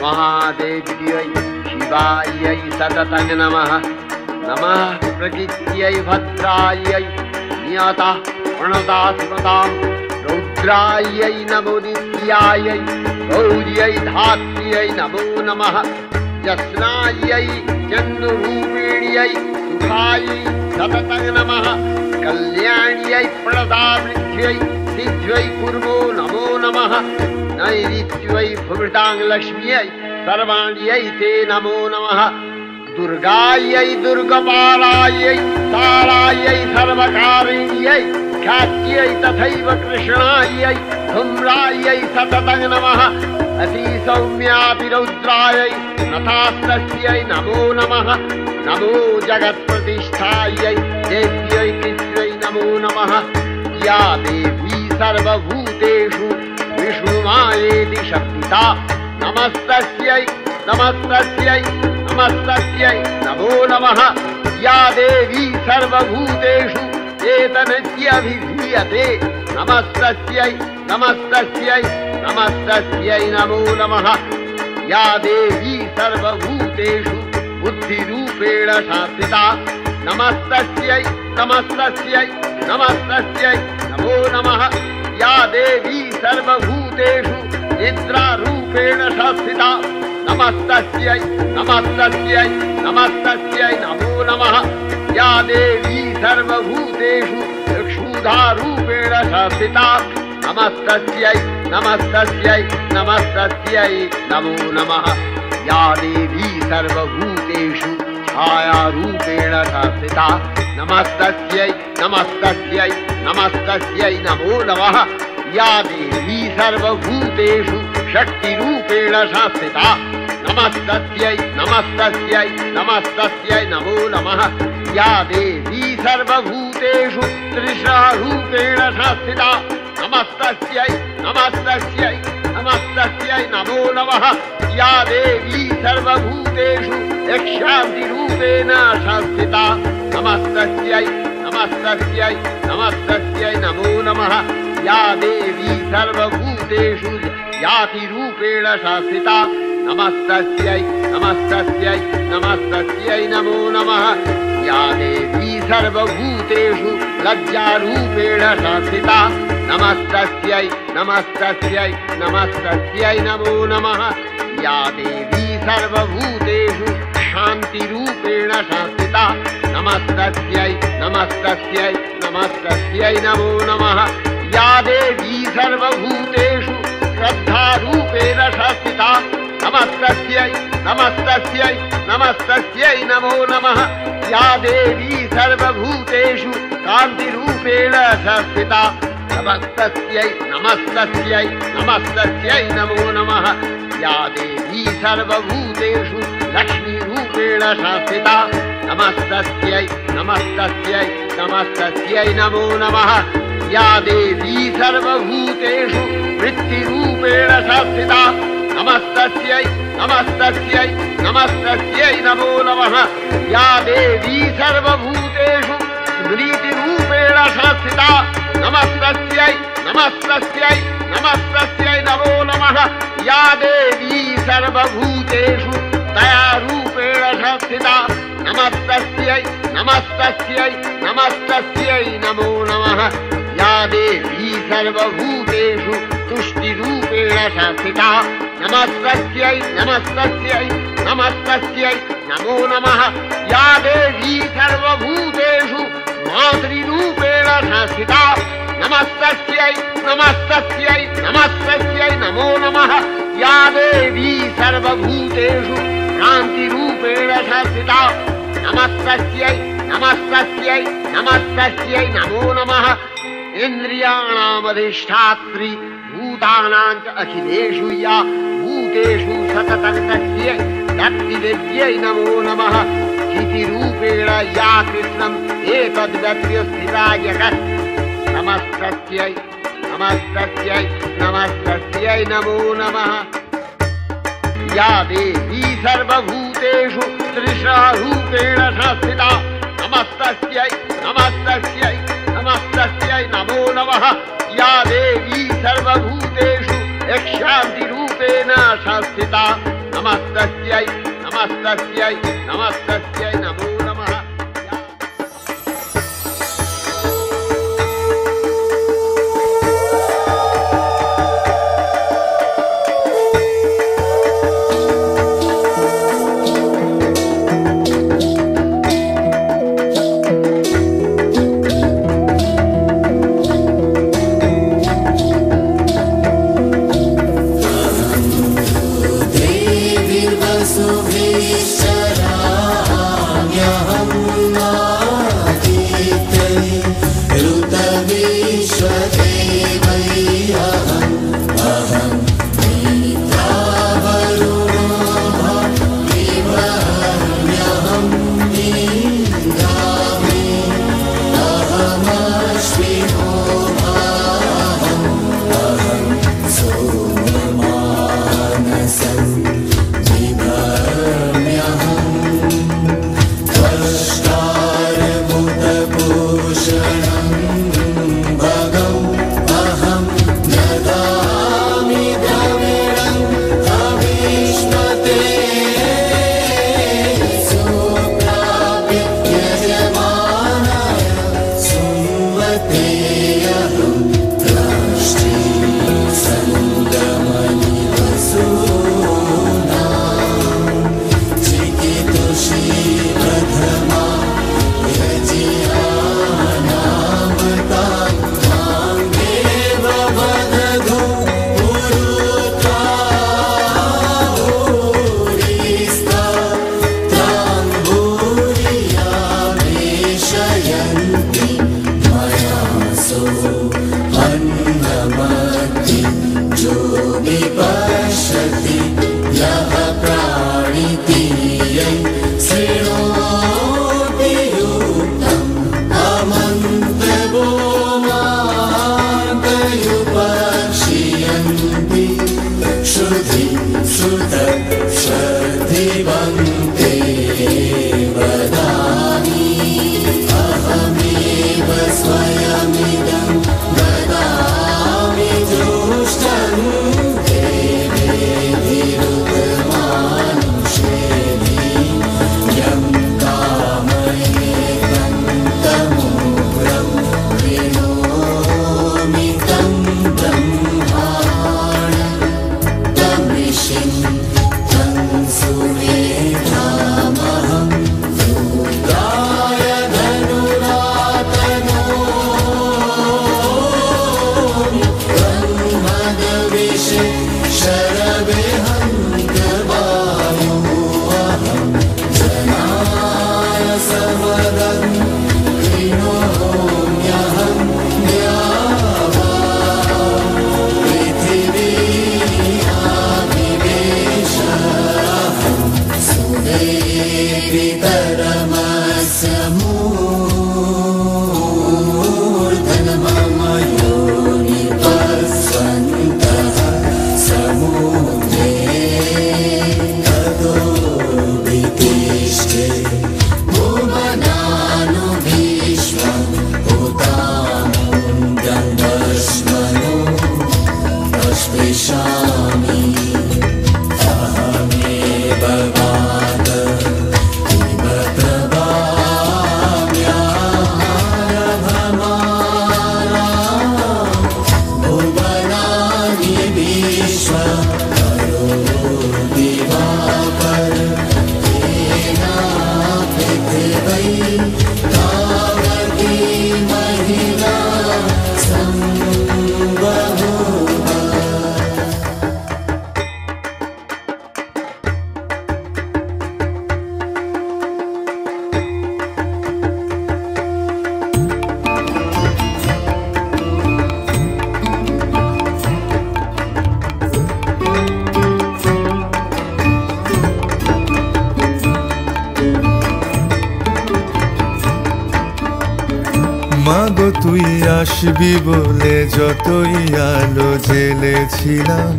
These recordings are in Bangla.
महादेव्यै शिवायै सततं नमः। नमः प्रकृत्यै भद्रायै नियता प्रणता स्मतां रौद्रायै नमो नित्यायै गौर्यै धात्र्यै नमो नमः। जस्नायै चन्द्ररूपिण्यै सुखायै सततं नमः। कल्याण्यै प्रणतामृत्यै सिद्ध्यै कुर्मो नमो नमः। नैऋत्यै भुवृतां लक्ष्म्यै सर्वाण्यै ते नमो नमः। दुर्गायै दुर्गपालायै तारायै सर्वकारिण्यै ख्यात्यै तथैव कृष्णायै धूम्रायै सततं नमः। अतिसौम्यातिरौद्रायै नतास्तस्यै नमो नमः। नमो जगत्प्रतिष्ठायै देव्यै कृत्यै नमो नमः। या देवी सर्वभूतेषु विष्णुमायेति शक्तिता नमस्तस्यै नमस्तस्यै नमस्तस्यै नमो नमः। या देवी सर्वभूतेषु चेतनस्याभिधीयते नमस्तस्यै नमस्तस्यै नमस्तस्यै नमो नमः। या देवी सर्वभूतेषु बुद्धिरूपेण संस्थिता नमस्तस्यै नमस्तस्यै नमस्तस्यै नमो नमः। या देवी सर्वभूतेषु निद्रारूपेण संस्थिता नमस्तस्यै नमस्तस्यै नमस्तस्यै नमो नमः। या देवी सर्वभूतेषु क्षुधारूपेण संस्थिता नमस्तस्यै नमस्तस्यै नमस्तस्यै नमो नमः। या देवी सर्वभूतेषु छायारूपेण संस्थिता नमस्तस्यै नमस्तस्यै नमस्तस्यै नमो नमः। या देवी सर्वभूतेषु शक्तिरूपेण संस्थिता नमस्तस्यै नमस्तस्यै नमस्तस्यै नमो नमः। या देवी सर्वभूतेषु तृषारूपेण संस्थिता नमस्तस्यै नमस्तस्यै नमस्तस्यै नमो नमः। या देवी सर्वभूतेषु यक्षान्तिरूपेण संस्थिता नमस्तस्यै नमस्तस्यै नमस्तस्यै नमो नमः। या देवी सर्वभूतेषु यातिरूपेण संस्थिता नमस्तस्यै नमस्तस्यै नमस्तस्यै नमो नमः। या देवी सर्वभूतेषु लज्जारूपेण संस्थिता नमस्तस्यै नमस्तस्यै नमस्तस्यै नमो नमः। या देवी सर्वभूतेषु शान्तिरूपेण संस्थिता नमस्तस्यै नमस्तस्यै नमस्तस्यै नमो नमः। या देवी सर्वभूतेषु श्रद्धारूपेण संस्थिता नमस्तस्यै नमस्तस्यै नमस्तस्यै नमो नमः। या देवी सर्वभूतेषु कान्तिरूपेण संस्थिता नमस्तस्यै नमस्तस्यै नमस्तस्यै नमो नमः। या देवी सर्वभूतेषु लक्ष्मीरूपेण संस्थिता नमस्तस्यै नमस्तस्यै नमस्तस्यै नमो नमः। या देवी सर्वभूतेषु वृत्तिरूपेण संस्थिता नमस्तस्यै नमस्तस्यै नमस्तस्यै नमो नमः। या देवी सर्वभूतेषु स्मृतिरूपेण संस्थिता नमस्तस्यै नमस्तस्यै नमस्तस्यै नमो नमः। या देवी सर्वभूतेषु दयारूपेण संस्थिता नमस्तस्यै नमस्तस्यै नमस्तस्यै नमो नमः। या देवी सर्वभूतेषु तुष्टिरूपेण संस्थिता नमस्तस्यै नमस्तस्यै नमस्तस्यै नमो नमः। या देवी सर्वभूतेषु मातृरूपेण संस्थिता नमस्तस्यै नमस्तस्यै नमस्तस्यै नमो नमः। या देवी सर्वभूतेषु शान्तिरूपेण संस्थिता नमस्तस्यै नमस्तस्यै नमस्तस्यै नमो नमः। इन्द्रियाणामधिष्ठात्री भूतानां च अखिलेषु या भूतेषु सततं तस्यै शक्तिदेव्यै नमो नमः। चितिरूपेण या कृष्णम् एतद्व्यत्य स्थिता जगत् नमस्तस्यै नमस्तस्यै नमस्तस्यै नमो नमः। या देवी सर्वभूतेषु तृषारूपेण संस्थिता नमस्तस्यै नमस्तस्यै नमस्तस्यै नमो नमः। या देवी सर्वभूतेषु यक्षान्तिरूपेण संस्थिता नमस्तस्यै नमस्तस्यै नमस्तस्यै नमो नमः। মাগো তুই আসবি বলে যতই আলো জ্বেলেছিলাম,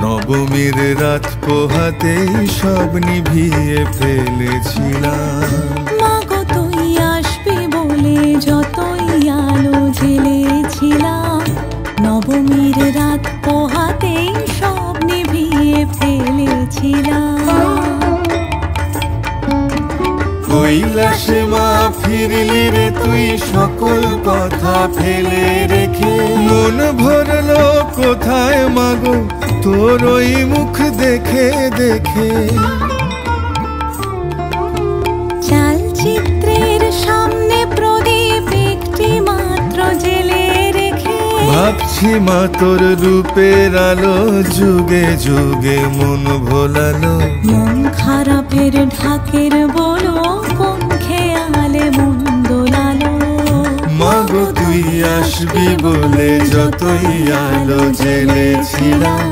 নবমীর রাত পোহাতেই সব নিভিয়ে ফেলেছিলাম। মাগো তুই আসবি বলে যতই আলো জ্বেলেছিলাম, নবমীর রাত পোহাতেই সব নিভিয়ে ফেলেছিলাম। ছিলাম। কৈলাসে মা ফিরলি রে তুই সকল কথা ফেলে রেখে, মন ভরলো কোথায় মাগো তোর ওই মুখ দেখে দেখে। চালচিত্রের সামনে প্রদীপ একটি মাত্র জেলে রেখে, ভাবছি মা তোর রূপের আলো যুগে যুগে মন ভোলালো। মন খারাপের ঢাকের বলো কোন খেয়ালে মন দোলালো। মাগো তুই আসবি বলে যতই আলো জেলেছিলাম,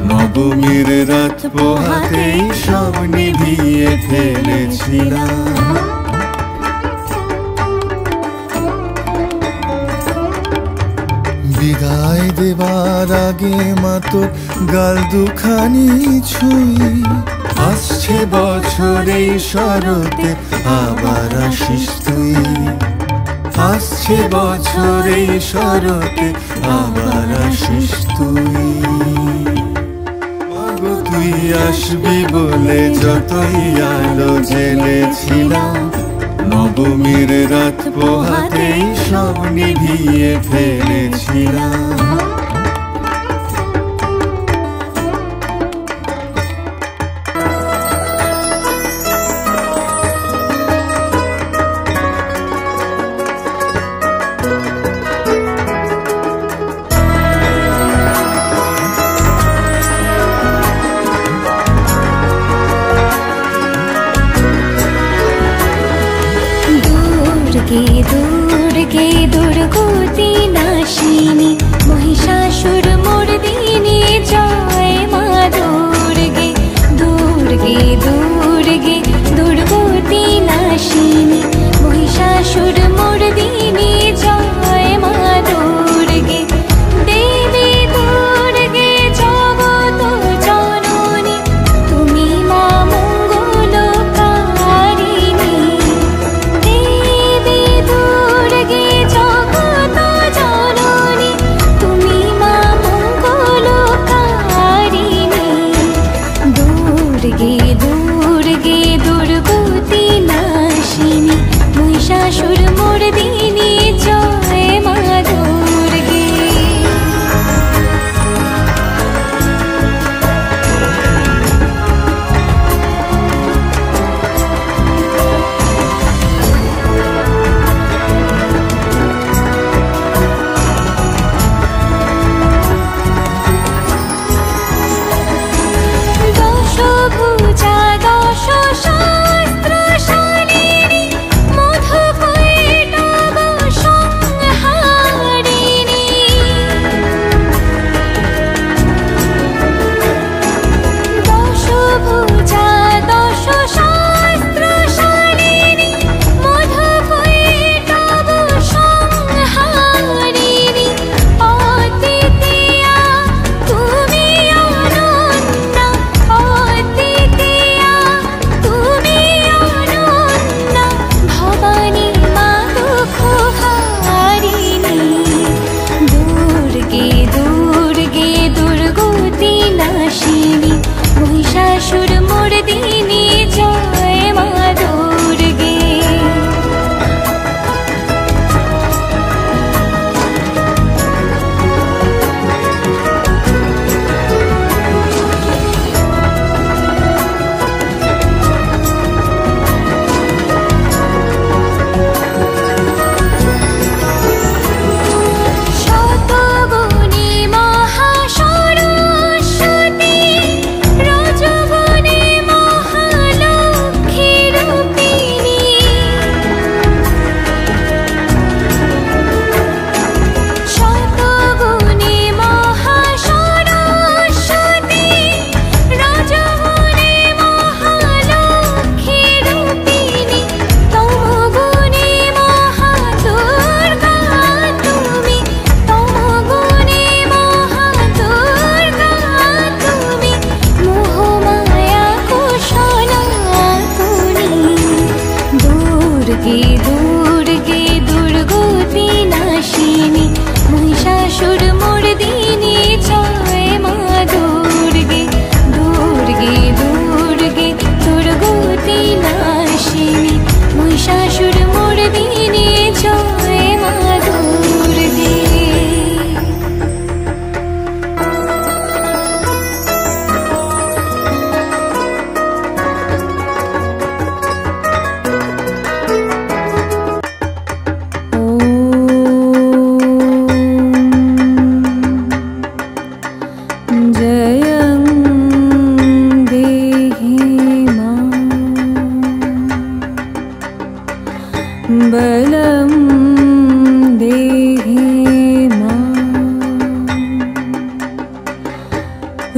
নবমীর রাত পোহাতেই সব নিভিয়ে ফেলেছিলাম। বিদায় দেবার আগে মা তোর গাল দুখানি ছুঁই, আসছে বছর এই শরতে আবার আসিস তুই। আসছে বছর এই শরতে আবার আসিস তুই। মাগো তুই আসবি বলে যতই আলো জেলেছিলাম, নবমীর রাত পোহাতেই সব নিভিয়ে ফেলেছিলাম। দুর্গে দুর্গে দুর্গতি নাশিনী মহিষা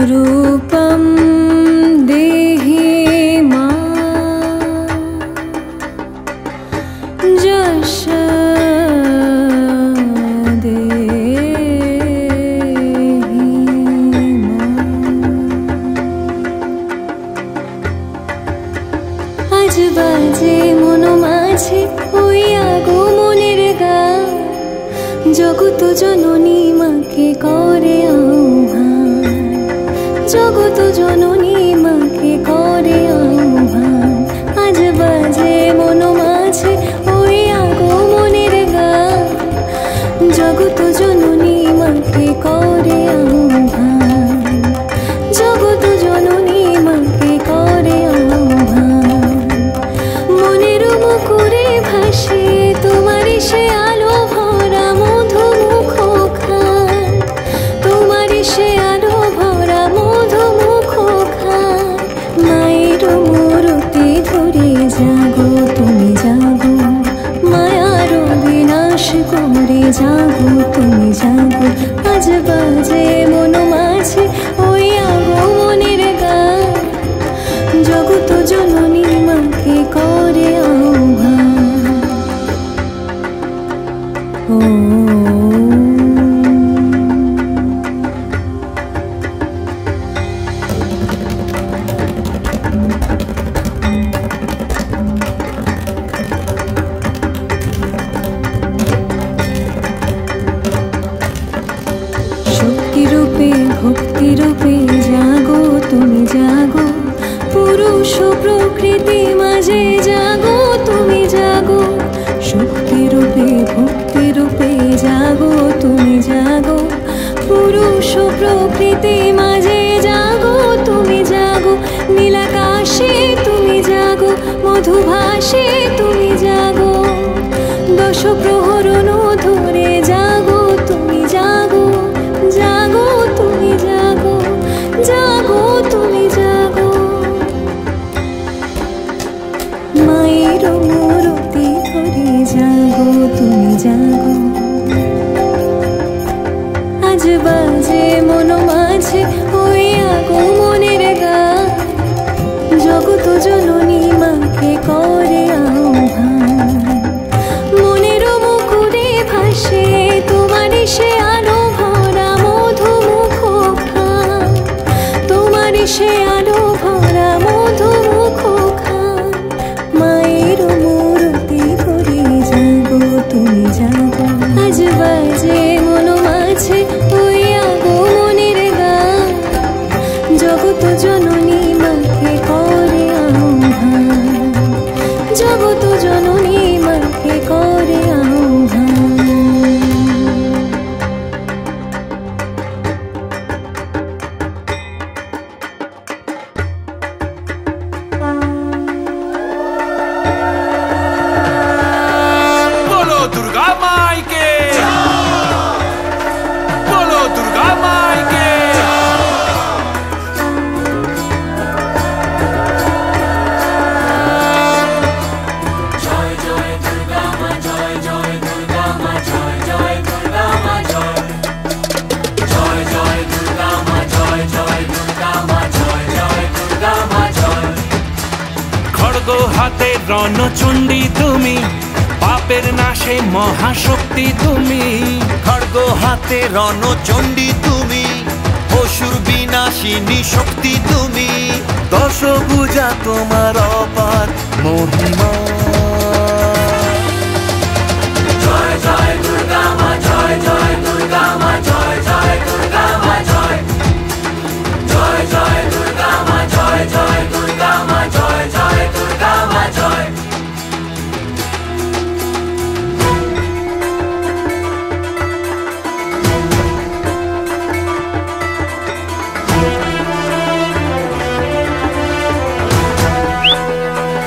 रूपं देहि मा যশ আজ বাজে মন মাঝে ওই আগমনের গান জগত জননী মাকে করে আহ্বান জগত জননী মাকে করে আহ্বান আজ বাজে মন মাঝে ওই আগমনের গান জগত জননী মাকে করে আহ্বান জগত জননী মাকে করে আহ্বান মনের মুকুরে ভাসে তোমারই সে আলো ভরা মধু মুখ খান তোমারই সে আলো ভরা মধু মুখ খান মায়ের মূরতি ধরে জাগো তুমি জাগো মায়ার বিনাশ করে জাগো তুমি জাগো আজ বাজে মন মাঝে ওই আগমনের গান জগত জননী মাকে করে আহ্বান ও ভক্তি রূপে জাগো তুমি জাগো পুরুষ প্রকৃতি মাঝে জাগো তুমি জাগো শক্তি রূপে ভক্তি রূপে জাগো তুমি জাগো পুরুষ প্রকৃতি মাঝে জাগো তুমি জাগো নীলাকাশে তুমি জাগো মধুভাসে তুমি জাগো দশ প্রহরণ ধরে জাগো তুমি জাগো জাগো তুমি জাগো জাগো তুমি জাগো মায়ের মূরতি ধরে জাগো তুমি জাগো আজ বাজে মন মাঝে ওই আগমনের গান জগত জননী মাকে করে আহ্বান মনের মুকুরে ভাসে তোমারই সে আলো ভরা মধু মুখ খান তোমারই সে আলো ভরা মধু মুখ খান মায়ের মূরতি ধরে জাগো তুমি জাগো আজ বাজে মন মাঝে ওই আগমনের গান জগত জননী মাকে করে আহ্বান জগত জননী মাকে করে আহ্বান बोलो दुर्गा माई के बोलो दुर्गा माई के খড়গ হাতে রণচণ্ডী তুমি পাপের নাশে মহাশক্তি তুমি খড়গ হাতে রণচণ্ডী তুমি অসুর বিনাশিনী শক্তি তুমি দশভুজা তোমার অপার মহিমা জয় জয় দুর্গা মা জয় জয় দুর্গা মা জয় জয় দুর্গা মা জয় জয় জয় দুর্গা মা জয় জয় দুর্গা মা জয় জয় দুর্গা মা জয়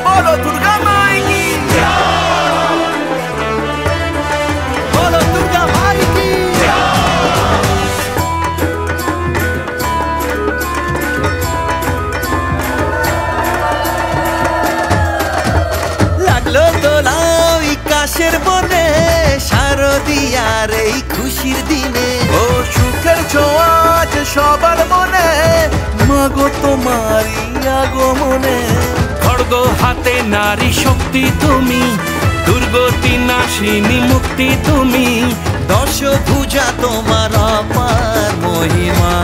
बोलो दुर्गा माई की बोलो दुर्गा माई की লাগলো দোলাও কাশের বনে শারদিয়ার এই খুশির দিনে ও সুখের ছোঁয়া যে সবার মনে মাগো তোমারই আগমনে। খড়গ হাতে নারী শক্তি তুমি, দুর্গতি নাশিনী মুক্তি তুমি, দশভুজা তোমার অপার মহিমা।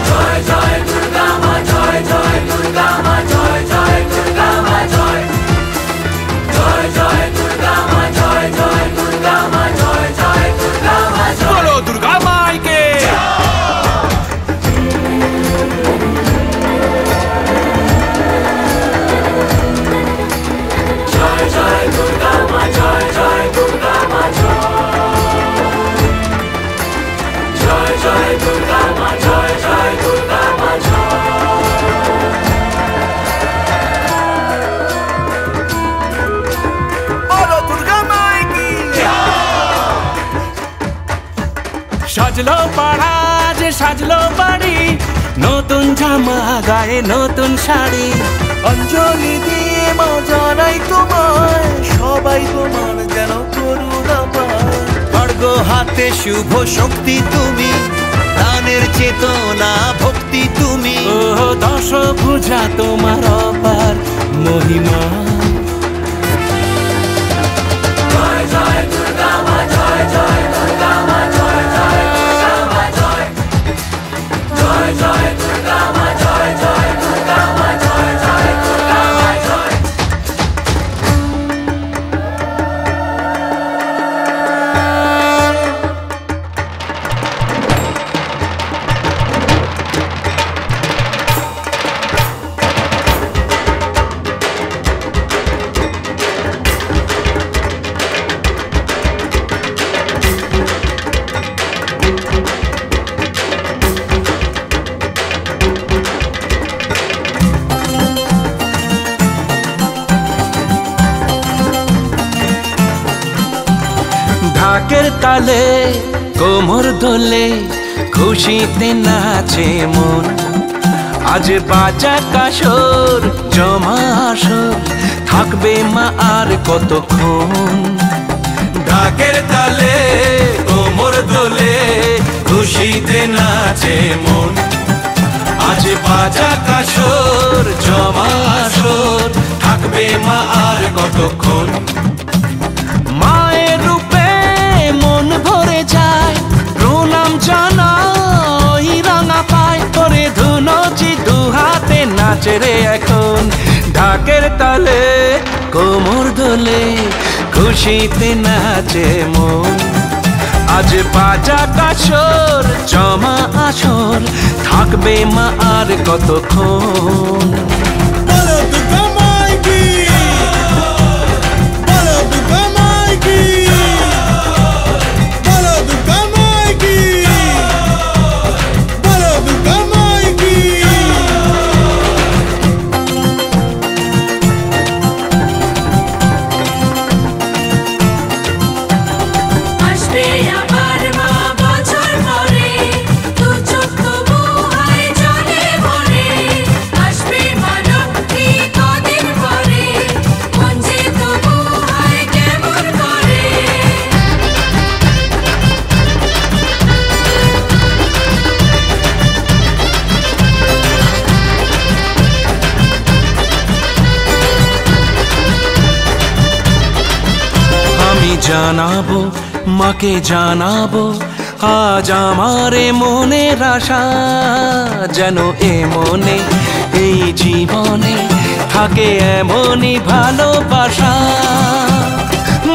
জয় জয় দুর্গা মা, জয় জয় দুর্গা মা, জয় জয় দুর্গা মা, জয় জয় জয় দুর্গা মা, জয় জয় দুর্গা মা, জয় জয় দুর্গা মা, বলো দুর্গা মাইকে। জয় জয় দুর্গা মা, জয় জয় দুর্গা মা, জয় জয় দুর্গা মা, জয় জয় দুর্গা মা, বলো দুর্গা মাইকি। সাজলো পাড়া যে সাজলো বাড়ি, নতুন জামা গায়ে নতুন শাড়ি, অঞ্জলি দিয়ে মা জানাই তোমায়, সবাই তোমার যেন করুণা পায়। খড়গ হাতে শুভ শক্তি তুমি, দানের চেতনা ভক্তি তুমি। ও দশভুজা তোমার অপার মহিমা। জয় জয় দুর্গা মা, জয় জয় দুর্গা মা, জয় জয় দুর্গা মা, জয় জয় জয় দুর্গা মা, জয় জয় দুর্গা মা, জয় জয় দুর্গা মা, জয়। ঢাকের তালে কোমর দোলে, খুশিতে নাচে মন, আজ বাজা কাসর জমা আসর, থাকবে মা আর কতক্ষণ। ঢাকের তালে কোমর দোলে, খুশিতে নাচে মন, আজ বাজা কাসর জমা আসর, থাকবে মা আর কতক্ষণ। মায়ের রূপে মন ভরে যায়, প্রণাম জানাই রাঙা পায়, করে ধুনচি দু হাতে নাচে রে এখন। ঢাকের তালে কোমর দোলে, খুশিতে নাচে মন, আজ বাজা কাসর জমা আসর, থাকবে মা আর কতক্ষণ। বলো দুর্গা মাইকি, বলো দুর্গা মাইকি, বলো দুর্গা মাইকি, বলো দুর্গা মাইকি। আসবে আবার মা বছর পরে, দু চোখ তবু হয় জলে ভরে। আসবে মা লক্ষ্মী কদিন পরে, মন যে তবু হয় কেমন করে। আমি জানাবো মাকে জানাবো, আজ আমার মনের আশা, যেন এ মনে এই জীবনে থাকে এমনই ভালোবাসা।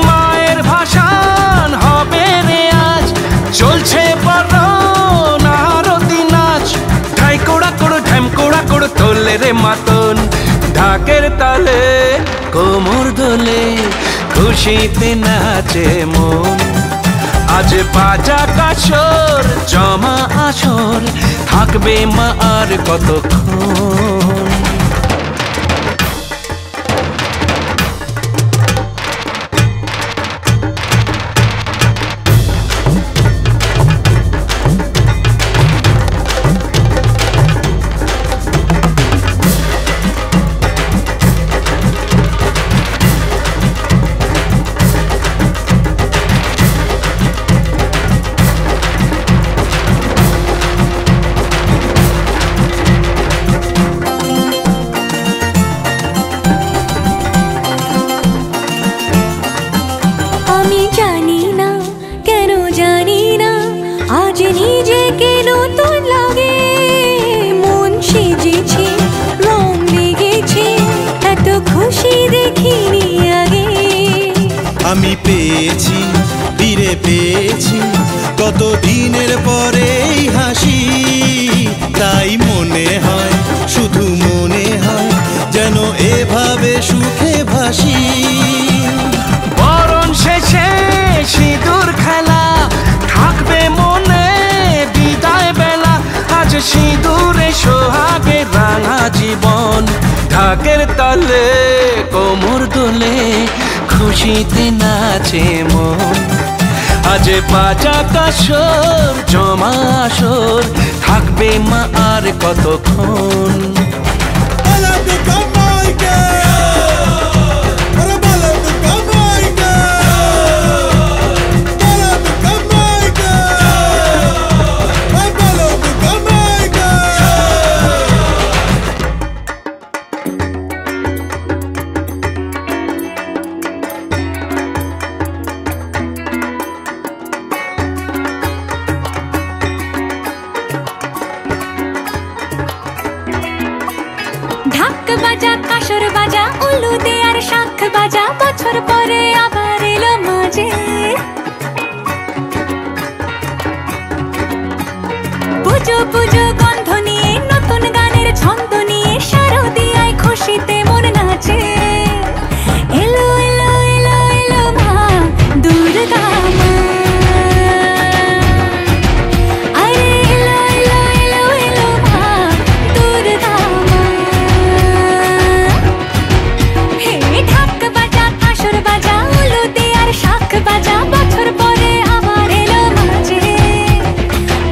মায়ের ভাষান হবে রে আজ, চলছে বরণ আরতি নাচ, ঢাই কোড়া কোড়ো ঢ্যাম কোড়া কোড়ো তোলে রে মাতন। ঢাকের তালে কোমর দোলে, খুশিতে নাচে মন, আজ বাজা কাসর জমা আসর, থাকবে মা আর কতক্ষণ। যে নিজেকে নতুন লাগে, মন সেজেছে রং লেগেছে, এত খুশি দেখিনি আগে। আমি পেয়েছি ফিরে পেয়েছি কত দিনের পরে হাসি, তাই মনে হয় শুধু মনে হয় যেন এভাবে সুখে ভাসি। বরণ শেষে সিঁদুর খেলা থাকবে মনে বিদায় বেলা, আজ সিঁদুরে সোহাগে রাঙা জীবন, ঢাকের তালে কোমর দোলে খুশিতে নাচে মন। আজ বাজা কাসর জমা আসর থাকবে মা আর কতক্ষণ। ঢাক বাজা কাসর বাজা উলুদে আর শাখ বাজা, বছর পরে আবার এলো মাঝে। পুজো পুজো গন্ধ নিয়ে নতুন গানের ছন্দ নিয়ে শারদিয়ায় খুশিতে মন নাচে। এলো এলো এলো এলো মা দুর্গা মা, আরে এলো এলো এলো এলো মা দুর্গা মা। হে ঢাক বাজা কাসর বাজা উলুদে আর শাখ বাজা, বছর পরে আবার এলো মাঝে।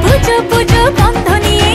পুজো পুজো গন্ধ নিয়ে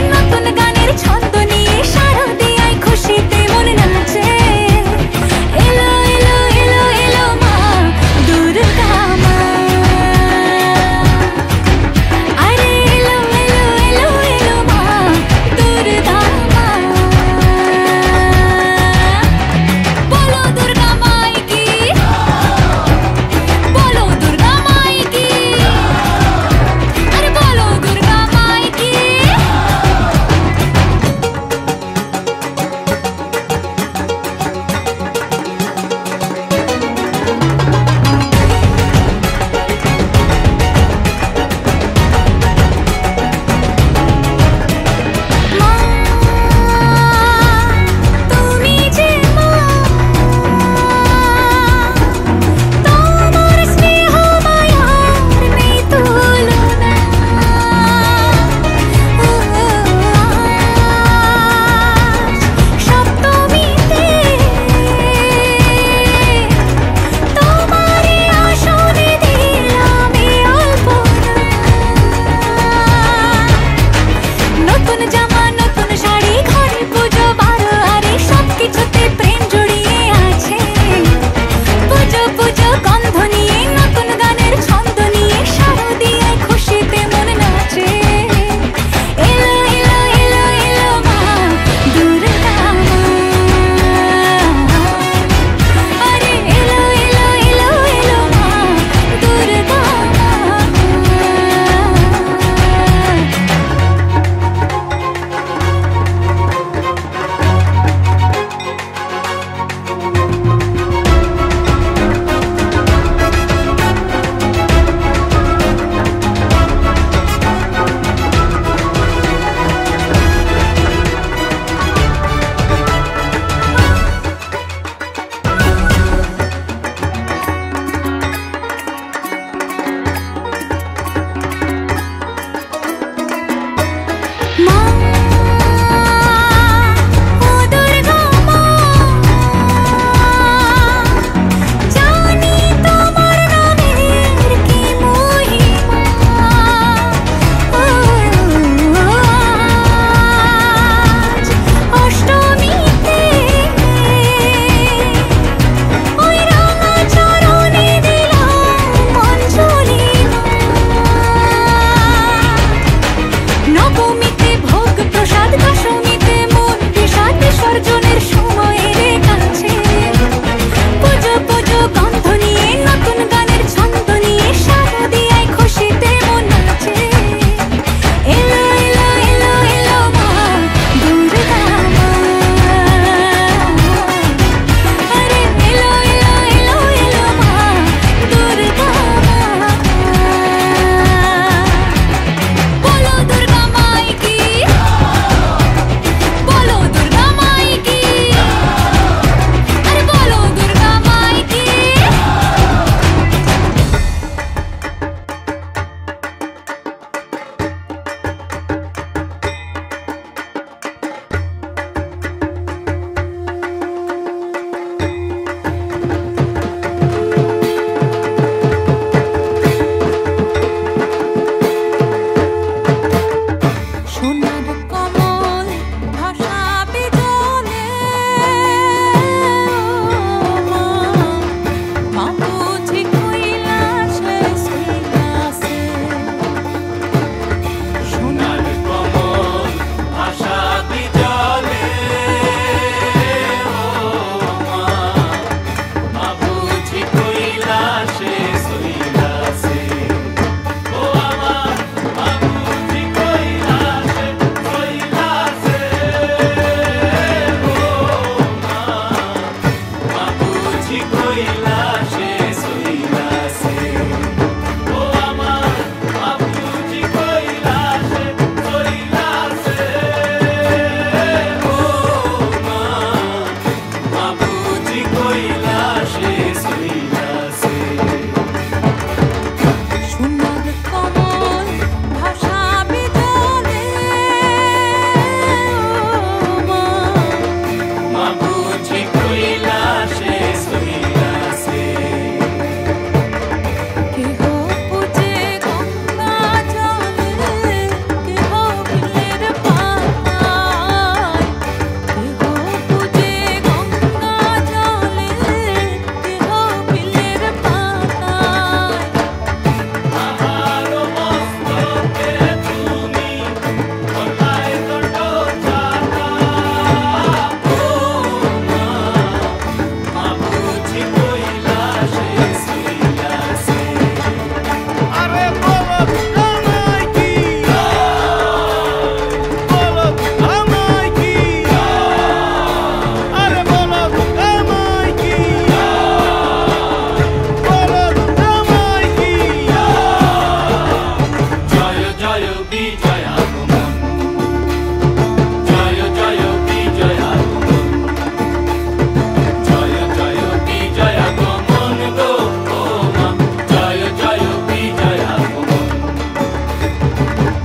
বিজয় আগমন, জয় জয় বিজয় আগমন, জয় জয় বিজয় আগমন গো ও মা, জয় জয় বিজয় আগমন,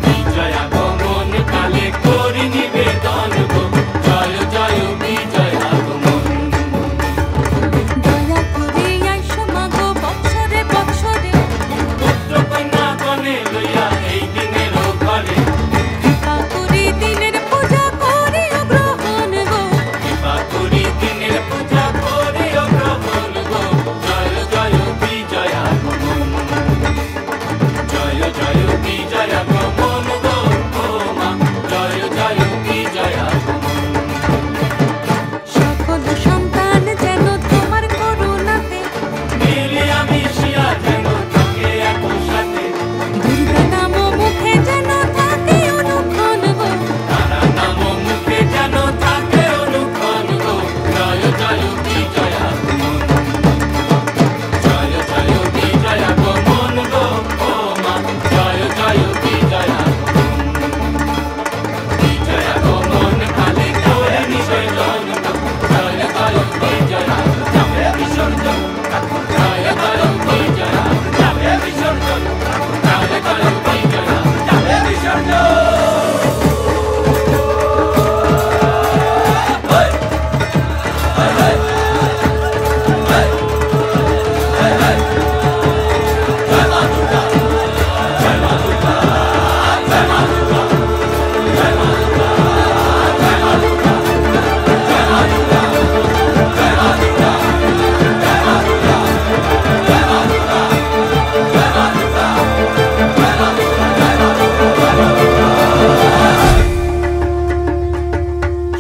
বিজয় আগমন কালে করি নিবেদন গো, জয় জয় বিজয় আগমন। দয়া করে আইসো মাগো বৎসরে বৎসরে, পুত্র কন্যা গণে লইয়া এই দিনের ঘরে, কৃপা করে দিনের পূজা করিও গ্রহণ গো, কৃপা করি দিনের পূজা করিও গ্রহণ গো, জয় জয় বিজয় আগমন, জয় জয় বিজয় আগমন গো ও মা, জয় জয় বিজয় আগমন। সকল সন্তান যেন তোমার করুণাতে, মিলিয়া মিশিয়া যেন থাকে একসাথে, দুর্গা নাম মুখে যেন থাকে অনুক্ষণ গো, তারা নাম মুখে যেন থাকে অনুক্ষণ গো, জয় জয় বিজয় আগমন, জয় জয় বিজয় আগমন গো ও মা, জয় জয় বিজয় আগমন, বিজয় আগমন কালে করে নিবেদন গো, জয় জয় বিজয় যাবে বিসর্জন, জয় জয় বিজয় যাবে বিসর্জন, জয় জয় বিজয় যাবে বিসর্জন।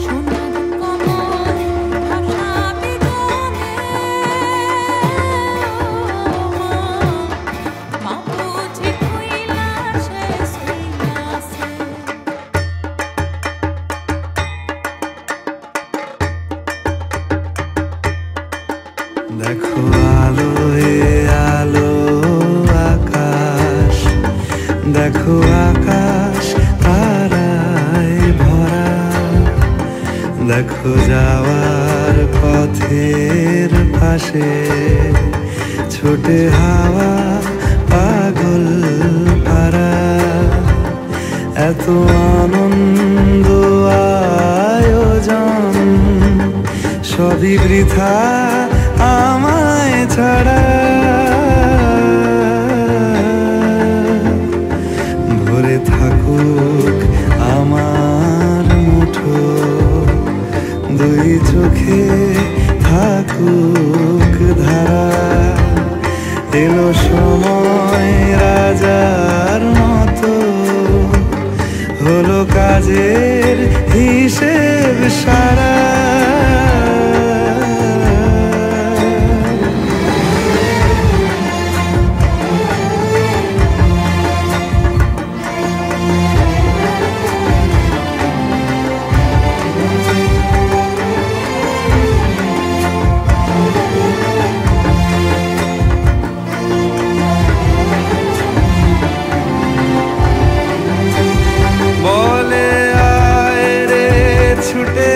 সোনার কমল ভাসাবে জলে, মা বুঝি কৈলাসে শ্রীনিবাসে। দেখো আলো এ আলো আকাশ, দেখো আকাশ তারায় ভরা, দেখো যাওয়ার পথের পাশে ছোটে হাওয়া পাগল পারা, এত আনন্দ আয়োজন সবই বৃথা আমায় ছাড়া, ভরে থাকুক আমার মুঠো, দুই চোখে থাকুক ধারা, এলো সময় রাজার মতো, হলো কাজের হিসেব সারা। বলে আয় রে ছুটে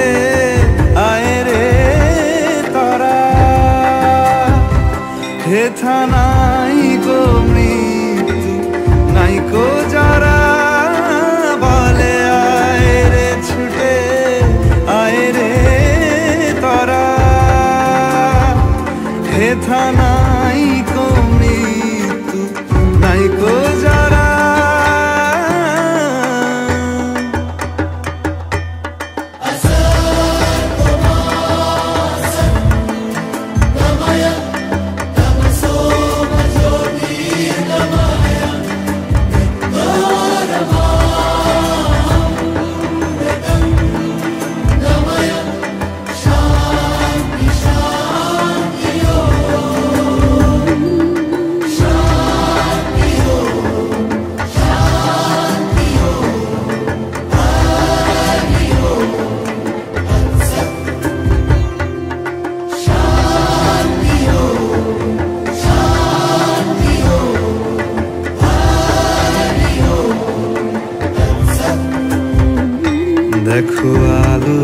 দেখো আলো